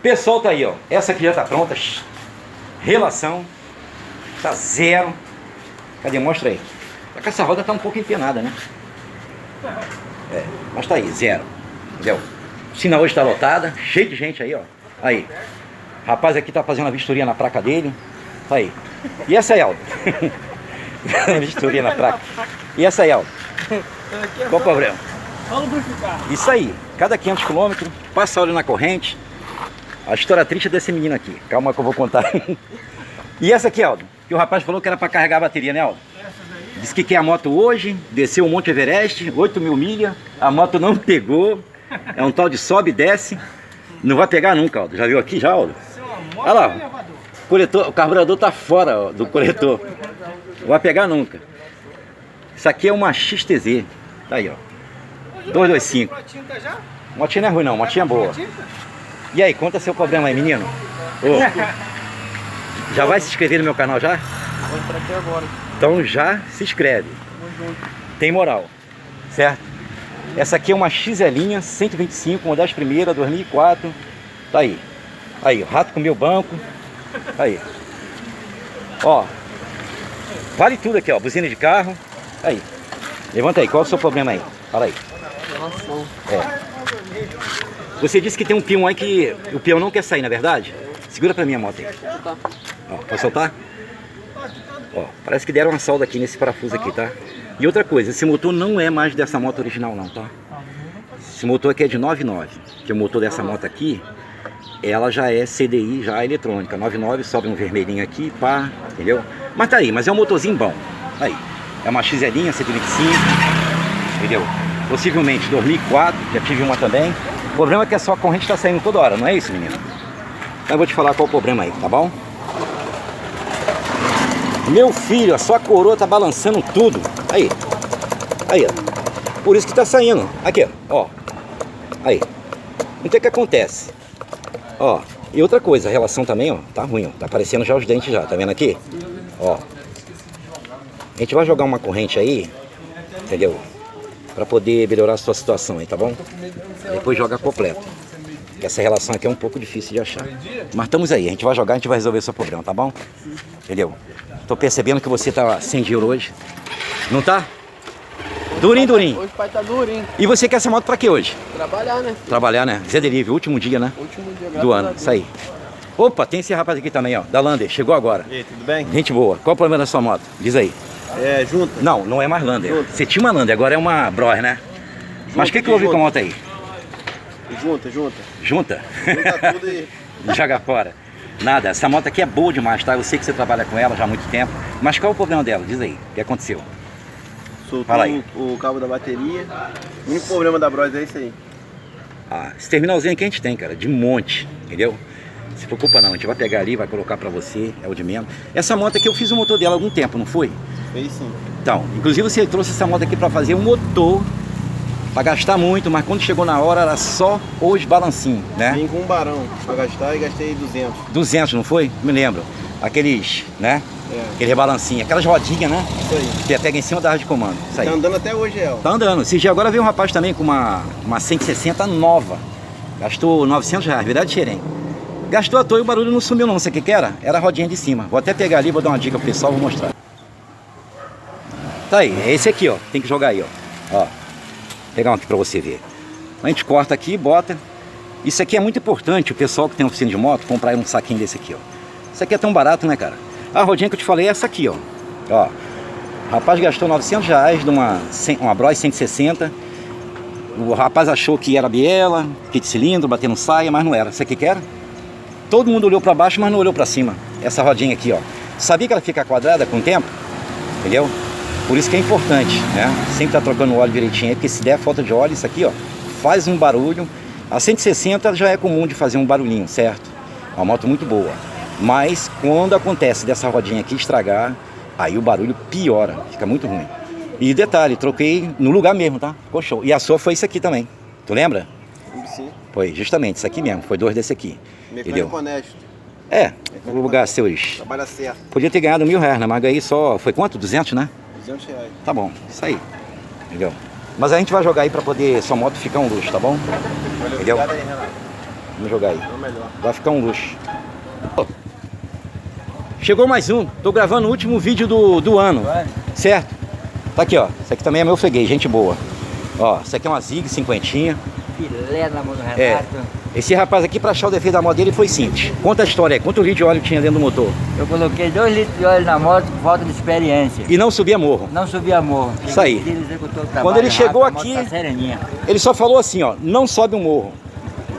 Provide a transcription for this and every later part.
Pessoal, tá aí, ó. Essa aqui já tá pronta. Relação. Tá zero. Cadê? Mostra aí. Só que essa roda tá um pouco empenada, né? É, mas tá aí, zero. Entendeu? A oficina hoje tá lotada. Cheio de gente aí, ó. Aí. Rapaz aqui tá fazendo a vistoria na placa dele. Tá aí. E essa aí, Aldo? Vistoria na placa. E essa aí, Aldo? Qual o problema? Vamos lubrificar. Isso aí. Cada 500 km, passa óleo na corrente. A história triste é desse menino aqui. Calma que eu vou contar. E essa aqui, Aldo? Que o rapaz falou que era para carregar a bateria, né, Aldo? Disse que quer a moto hoje, desceu o Monte Everest, 8.000 milhas, a moto não pegou. É um tal de sobe e desce. Não vai pegar nunca, Aldo. Já viu aqui já, Aldo? Olha lá. O carburador tá fora, ó, do coletor. Não vai pegar nunca. Isso aqui é uma XTZ. Tá aí, ó. 225. Motinha não é ruim não, motinha é boa. E aí, conta seu problema aí, menino. Ô, já vai se inscrever no meu canal já? Vou entrar aqui agora. Então já se inscreve. Tem moral, certo? Essa aqui é uma XL 125, uma das primeiras, 2004. Tá aí. Aí, o rato comeu o banco. Tá aí. Ó. Vale tudo aqui, ó. Buzina de carro. Aí. Levanta aí, qual é o seu problema aí? Fala aí. Relação. É. Você disse que tem um peão aí que o peão não quer sair, na verdade? Segura pra mim a moto aí. Tá. Ó, pode soltar? Ó, parece que deram uma solda aqui nesse parafuso aqui, tá? E outra coisa, esse motor não é mais dessa moto original não, tá? Esse motor aqui é de 99, que o motor dessa moto aqui, ela já é CDI, já é eletrônica. 99, sobe um vermelhinho aqui, pá, entendeu? Mas tá aí, mas é um motorzinho bom. Aí, é uma XL 125, entendeu? Possivelmente 2004, já tive uma também. O problema é que a sua corrente está saindo toda hora, não é isso, menino? Então eu vou te falar qual o problema aí, tá bom? Meu filho, a sua coroa tá balançando tudo. Aí. Aí, ó. Por isso que tá saindo. Aqui, ó. Aí. Então o que acontece? Ó. E outra coisa, a relação também, ó. Tá ruim, ó. Tá aparecendo já os dentes já. Tá vendo aqui? Ó. A gente vai jogar uma corrente aí. Entendeu? Pra poder melhorar a sua situação aí, tá bom? Depois joga completo. Essa relação aqui é um pouco difícil de achar. Mas estamos aí, a gente vai jogar, a gente vai resolver o seu problema, tá bom? Entendeu? Tô percebendo que você tá sem dinheiro hoje. Não tá? Durinho, durinho. Hoje o pai tá durinho. E você quer essa moto pra quê hoje? Trabalhar, né? Trabalhar, né? Zé Delivery, último dia, né? Último dia Do ano, isso aí. Opa, tem esse rapaz aqui também, ó. Da Lander, chegou agora. E aí, tudo bem? Gente boa. Qual o problema da sua moto? Diz aí. É, junta. Não, não é mais Lander. Junta. Você tinha uma Lander, agora é uma Bros, né? Mas o que houve com a moto aí? Junta. Junta? Junta tudo e... Joga fora. Nada, essa moto aqui é boa demais, tá? Eu sei que você trabalha com ela já há muito tempo. Mas qual é o problema dela? Diz aí, o que aconteceu? Soltou Fala aí. o cabo da bateria. O único problema da Bros é isso aí. Ah, esse terminalzinho que a gente tem, cara, de monte, entendeu? Não se preocupa não, a gente vai pegar ali, vai colocar pra você, é o de menos. Essa moto aqui eu fiz o motor dela há algum tempo, não foi? Fez sim. Então, inclusive você trouxe essa moto aqui pra fazer um motor, pra gastar muito, mas quando chegou na hora era só os balancinhos, né? Vim com um barão pra gastar e gastei 200. 200, não foi? Me lembro. Aqueles, né? É. Aquele rebalancinho, aquelas rodinhas, né? Isso aí. Que pega em cima da rádio de comando. Isso aí. Tá andando até hoje, ela. Tá andando. Esse dia agora veio um rapaz também com uma 160 nova. Gastou R$900, verdade, Xerém? Gastou à toa e o barulho não sumiu não. Sabe o que era? Era a rodinha de cima. Vou até pegar ali, vou dar uma dica pro pessoal, vou mostrar. Tá aí, é esse aqui, ó. Tem que jogar aí, ó. Ó. Vou pegar um aqui pra você ver. A gente corta aqui e bota. Isso aqui é muito importante, o pessoal que tem oficina de moto, comprar um saquinho desse aqui, ó. Isso aqui é tão barato, né, cara? A rodinha que eu te falei é essa aqui, ó. Ó. O rapaz gastou R$900 de uma Bros 160. O rapaz achou que era biela, kit cilindro, batendo saia, mas não era. Sabe o que era? Todo mundo olhou pra baixo, mas não olhou pra cima. Essa rodinha aqui, ó. Sabia que ela fica quadrada com o tempo? Entendeu? Por isso que é importante, né? Sempre tá trocando o óleo direitinho aí, porque se der falta de óleo, isso aqui, ó, faz um barulho. A 160 já é comum de fazer um barulhinho, certo? Uma moto muito boa. Mas quando acontece dessa rodinha aqui estragar, aí o barulho piora, fica muito ruim. E detalhe, troquei no lugar mesmo, tá? Ficou show. E a sua foi isso aqui também. Tu lembra? Sim. Foi justamente isso aqui mesmo, foi 2 desse aqui. Mecânico honesto. É, o lugar seus. Trabalha certo. Podia ter ganhado R$1.000, né? Mas ganhei só, foi quanto? 200, né? R$200. Tá bom, isso aí. Entendeu? Mas a gente vai jogar aí pra poder sua moto ficar um luxo, tá bom? Valeu, Entendeu? obrigado aí, Renato. Vamos jogar aí. É melhor. Vai ficar um luxo. Chegou mais um. Tô gravando o último vídeo do ano. Certo? Tá aqui, ó. Esse aqui também é meu freguês, gente boa. Ó, esse aqui é uma Zig cinquentinha. Filé na mão do Renato. É. Esse rapaz aqui, pra achar o defeito da moto dele, foi simples. Conta a história aí. Quanto litro de óleo tinha dentro do motor? Eu coloquei 2 litros de óleo na moto por falta de experiência. E não subia morro. Não subia morro. Isso aí. Ele executou o trabalho Quando ele chegou rápido, a aqui- moto tá sereninha. Ele só falou assim, ó. Não sobe o morro.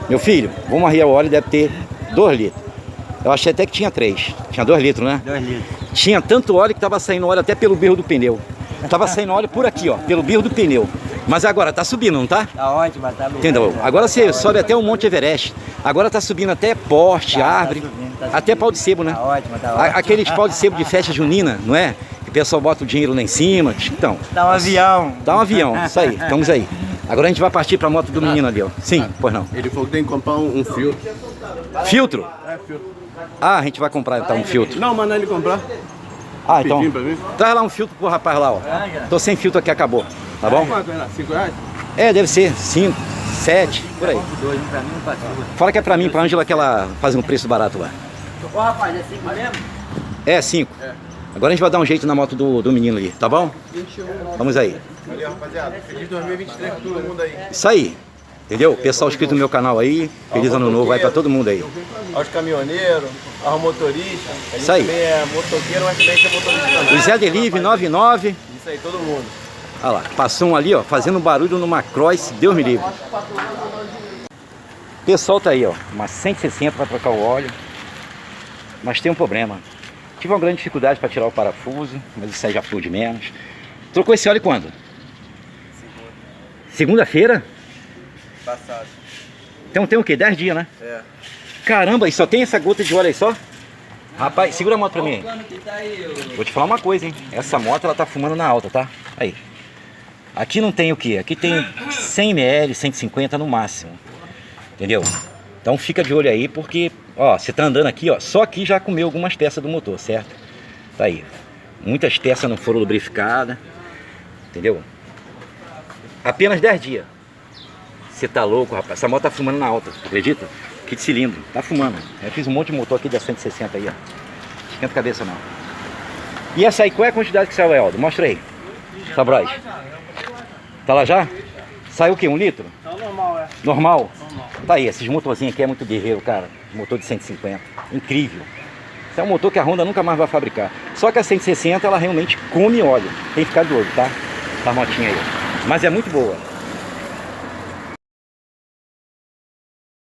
Meu filho, vamos arriar o óleo, deve ter 2 litros. Eu achei até que tinha 3. Tinha 2 litros, né? 2 litros. Tinha tanto óleo que tava saindo óleo até pelo birro do pneu. Tava saindo óleo por aqui, ó. Pelo birro do pneu. Mas agora tá subindo, não tá? Tá ótimo, tá louco. Entendeu? Agora você sobe até o Monte Everest. Agora tá subindo até poste, árvore, até pau de sebo, né? Tá ótimo, tá ótimo. Aqueles pau de sebo de festa junina, não é? Que o pessoal bota o dinheiro lá em cima. Então, Dá um avião. dá um avião, isso aí, estamos aí. Agora a gente vai partir pra moto do menino ali, ó. Sim, pois não. Ele falou que tem que comprar um filtro. Filtro? É, filtro. Ah, a gente vai comprar então um filtro. Não, manda ele comprar. Ah, então. Pedindo pra mim. Traz lá um filtro pro rapaz lá, ó. Tô sem filtro aqui, acabou. Tá bom? Quanto, Renato? 5 reais? É, deve ser 5, 7, por aí. 2, um pra mim, um pra tu. Fala que é pra mim, pra Ângela, que ela faz um preço barato lá. Ô rapaz, é 5 mesmo? É, 5. Agora a gente vai dar um jeito na moto do menino ali, tá bom? Vamos aí. Valeu, rapaziada. Feliz 2023 pra todo mundo aí. Isso aí. Entendeu? Pessoal inscrito no meu canal aí. Feliz ano novo aí pra todo mundo aí. Aos caminhoneiros, aos motoristas. A gente Isso aí. também é motoqueiro, mas também é motorista também. O Zé Delive 99. Isso aí, todo mundo. Olha lá, passou um ali, ó, fazendo barulho numa Cross, Deus me livre. Pessoal tá aí, ó, uma 160 para trocar o óleo. Mas tem um problema. Tive uma grande dificuldade para tirar o parafuso, mas isso aí já foi de menos. Trocou esse óleo quando? Segunda-feira? Passado. Então tem o quê? 10 dias, né? É. Caramba, e só tem essa gota de óleo aí só? Rapaz, segura a moto pra mim. Vou te falar uma coisa, hein? Essa moto, ela tá fumando na alta, tá? Aí. Aqui não tem o quê? Aqui tem 100 ml, 150 no máximo. Entendeu? Então fica de olho aí, porque, ó, você tá andando aqui, ó, só aqui já comeu algumas peças do motor, certo? Tá aí. Muitas peças não foram lubrificadas. Entendeu? Apenas 10 dias. Você tá louco, rapaz? Essa moto tá fumando na alta, acredita? Que de cilindro, tá fumando. Eu fiz um monte de motor aqui da 160 aí, ó. Esquenta a cabeça não. E essa aí, qual é a quantidade que saiu, Eldo? Mostra aí. Sabroz. Tá lá já? Saiu o quê? 1 litro? Tá normal, é. Normal? Normal. Tá aí, esses motorzinhos aqui é muito guerreiro, cara. Motor de 150. Incrível. Esse é um motor que a Honda nunca mais vai fabricar. Só que a 160, ela realmente come óleo. Tem que ficar de olho, tá? Essa motinha aí. Mas é muito boa.